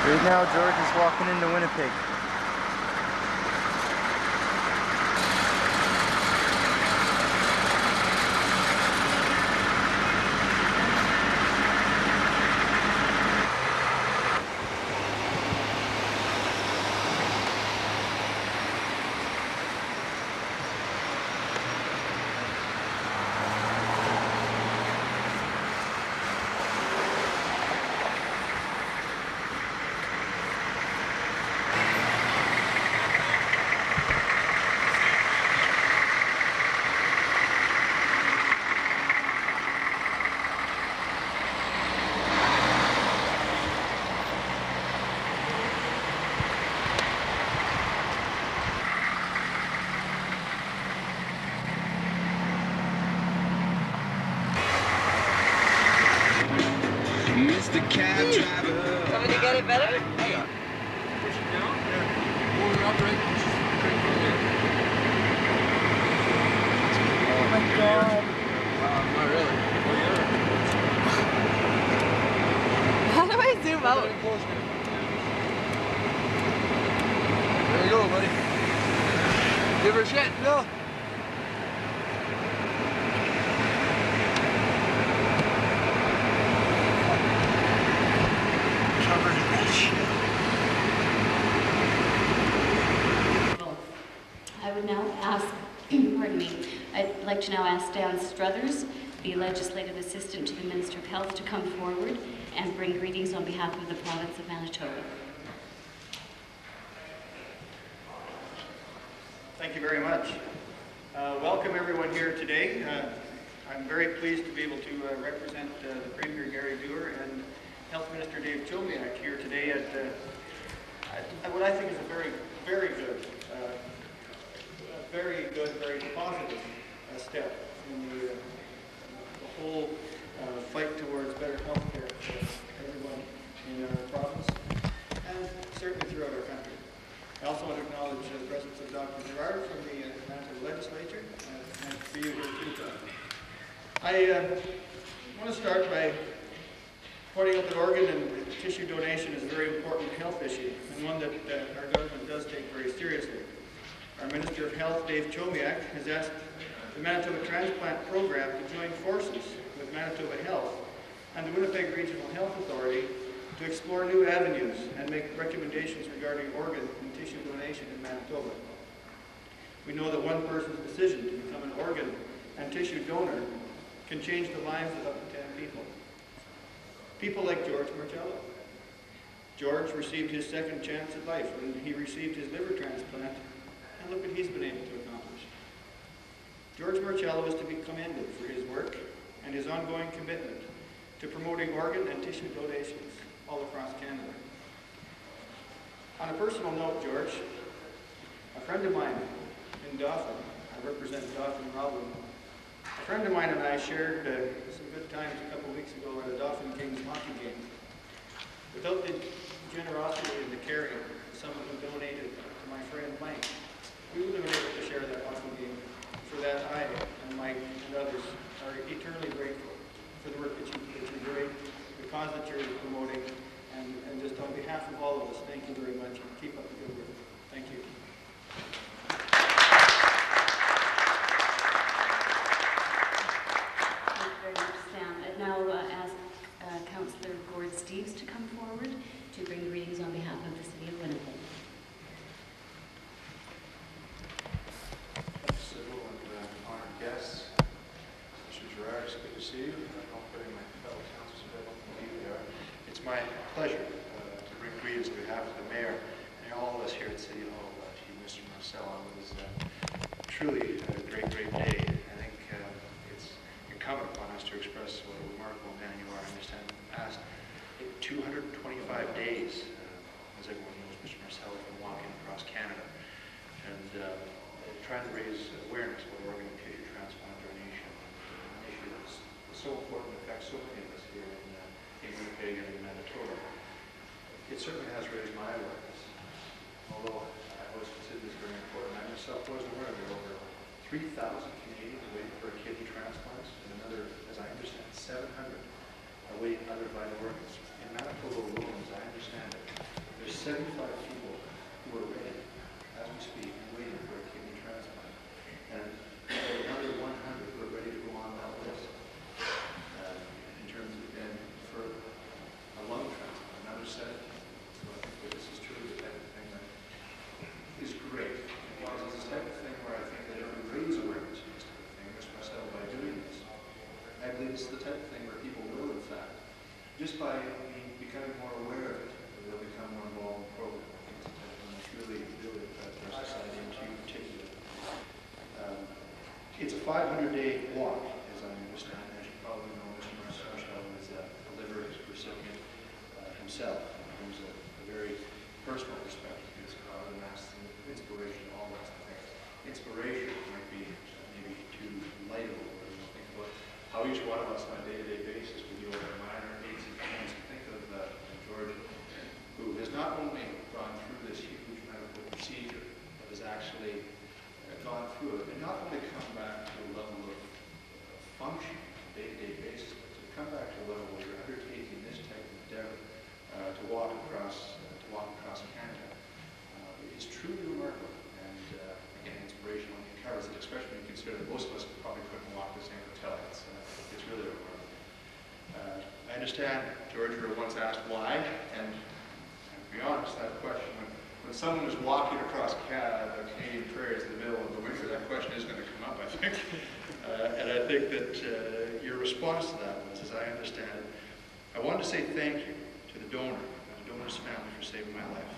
Right now, George is walking into Winnipeg. Mr. Cab Driver. Coming to get it better? Hang on. Push it down? Yeah. Pull it up right. Oh my god. Not really. Well, How do I zoom out? There you go, buddy. Give her a shot. No. I would now ask, pardon me, I'd like to now ask Dan Struthers, the Legislative Assistant to the Minister of Health, to come forward and bring greetings on behalf of the province of Manitoba. Thank you very much. Welcome everyone here today. I'm very pleased to be able to represent the Premier Gary Dewar and Health Minister Dave Chomiak here today at what I think is a very, very good, very positive step in the whole fight towards better health care for everyone in our province and certainly throughout our country. I also want to acknowledge the presence of Dr. Gerard from the Manitoba Legislature and for you here too. I want to start by pointing out that organ and tissue donation is a very important health issue and one that our government does take very seriously. Our Minister of Health, Dave Chomiak, has asked the Manitoba Transplant Program to join forces with Manitoba Health and the Winnipeg Regional Health Authority to explore new avenues and make recommendations regarding organ and tissue donation in Manitoba. We know that one person's decision to become an organ and tissue donor can change the lives of up to 10 people. People like George Marcello. George received his second chance at life when he received his liver transplant, and look what he's been able to accomplish. George Marcello is to be commended for his work and his ongoing commitment to promoting organ and tissue donations all across Canada. On a personal note, George, a friend of mine in Dauphin, I represent Dauphin Roblin, a friend of mine and I shared some good times a couple of weeks ago at a Dauphin Kings hockey game. Without the generosity and the caring of someone who donated to my friend Mike, we wouldn't have been able to share that hockey game. For that, I and Mike and others are eternally grateful for the work that you're doing, the cause that you're promoting, and just on behalf of all of us, thank you very much, and keep up the good work. Thank you. Thank you very much, Sam. I'd now ask Councillor Gord Steeves to come forward to bring greetings on behalf of the City of Winnipeg. Honored guests, Mr. Gerard, it's good to see you. I'm putting my fellow councillors there. It's my pleasure to bring greetings on behalf of the Mayor and all of us here at City Hall to you, Mr. Marcello. It was truly a great day. I think it's incumbent upon us to express what a remarkable man you are. I understand in the past 225 days, as everyone knows, Mr. Marcello has been walking across Canada and trying to raise awareness about organ and tissue transplant donation, an issue that's so important and affects so many of us here in Winnipeg and in Manitoba. It certainly has raised my awareness, although I always consider this very important. I myself wasn't aware of it. Over 3,000 Canadians waiting for a kidney transplant, and another, as I understand, 700 awaiting other vital organs. In Manitoba alone, as I understand it, 75 people who are ready, as we speak, waiting for a kidney transplant. And another 100 who are ready to go on that list. In terms of, and for a lung transplant, another 70. So I think that this is truly the type of thing that is great. Because it's the type of thing where I think that if we raise awareness of this type of thing, Mr. Marcello, by doing this, I believe it's the type of thing where people will, in fact, just by becoming more aware of it, they'll become more involved in the program. I think it's the type of thing that's really, really good for our society and to you particularly. It's a 500-day walk, as I understand. As you probably know, Mr. Marcello is a liver recipient himself. He brings a very personal perspective to this cause, and that's the inspiration, all that stuff. Inspiration might be maybe too light of a word. Think about how each one of us on a day-to-day basis we deal with our minor aches and pains. Think of George, who has not only gone through this huge medical procedure, but has actually gone through it, and not only come back to a level of function on a day-to-day basis, but to come back to a level where you're undertaking this type of endeavor to walk across Canada. It's truly remarkable, and again, inspirational. It covers it, especially when you consider that most of us probably couldn't walk the same hotel. It's really remarkable. I understand, George, you were once asked why, and to be honest, that question, when someone is walking across the Canadian prairies in the middle of the winter, that question is going to come up, I think. And I think that your response to that was, as I understand it, I wanted to say thank you to the donor and the donor's family for saving my life.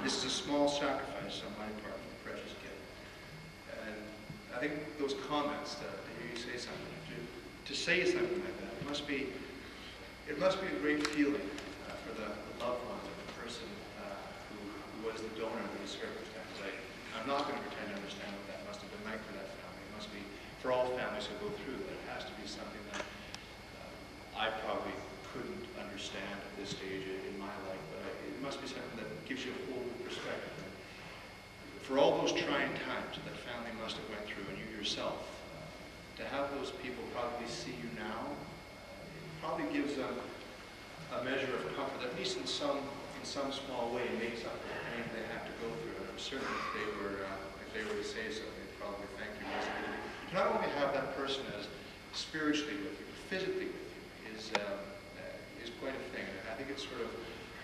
This is a small sacrifice on my part for the precious gift. And I think those comments, to hear you say something, to say something like that, it must be a great feeling for the loved ones of the person who was the donor in these circumstances. I'm not going to pretend to understand what that must have been like for that family. It must be, for all families who go through that, it has to be something that I probably couldn't understand at this stage in my life, but it must be something that gives you a whole new perspective. For all those trying times that family must have went through, and you yourself, to have those people probably see you now, it probably gives them a measure of comfort, at least in some small way, makes up for the pain they have to go through. And certainly, if they were to say so, they'd probably thank you. To not only have that person as spiritually with you, but physically with you, is quite a thing. I think it's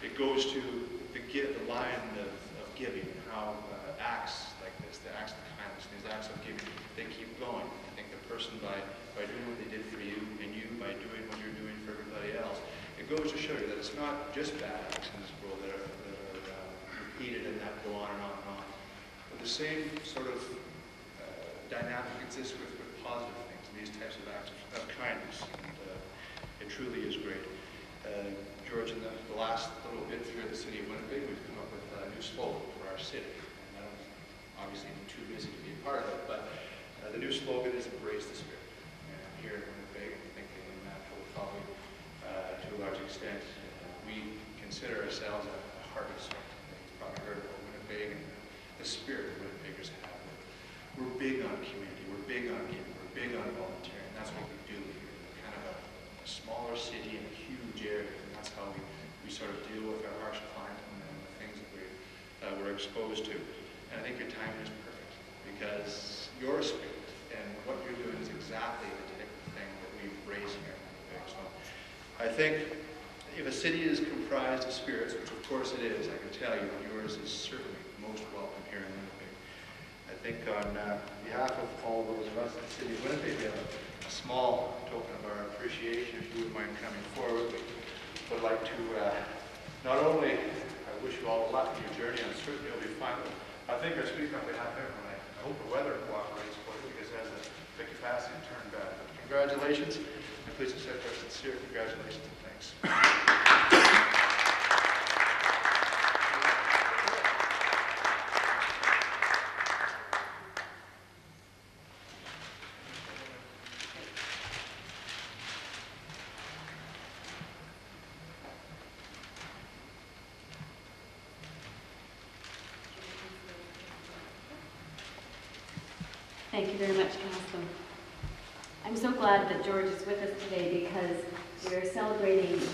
it goes to the line of giving, and how acts like this, the acts of kindness, these acts of giving, they keep going. I think the person by doing what they did for you, and you by doing what you're doing for everybody else, it goes to show you that it's not just bad acts in this world that are repeated and that go on and on and on. But the same sort of dynamic exists with positive things, these types of acts of kindness. And it truly is great. George, in the last little bit through the city of Winnipeg, we've come up with a new slogan for our city. And obviously, I'm too busy to be a part of it, but the new slogan is "Embrace the Spirit." And here in Winnipeg, I think in Manitoba, probably to a large extent, we consider ourselves a heart of salt. You've probably heard about Winnipeg and the spirit Winnipeggers have. We're big on community. We're big on giving. We're big on volunteering. That's what we do here. We're kind of a smaller city in a huge area. That's how we sort of deal with our harsh climate and the things that we're exposed to. And I think your timing is perfect, because your spirit and what you're doing is exactly the type of thing that we've raised here in Winnipeg. So I think if a city is comprised of spirits, which of course it is, I can tell you yours is certainly most welcome here in Winnipeg. I think on behalf of all those of us in the city of Winnipeg, we have a small token of our appreciation. If you wouldn't mind coming forward, we would like to not only wish you all the luck in your journey, and certainly you'll be fine, but I think I speak on behalf of everyone. I hope the weather cooperates for you, because it has the capacity to turn bad. Congratulations, and please accept our sincere congratulations and thanks. Thank you very much, Council. I'm so glad that George is with us today, because we are celebrating his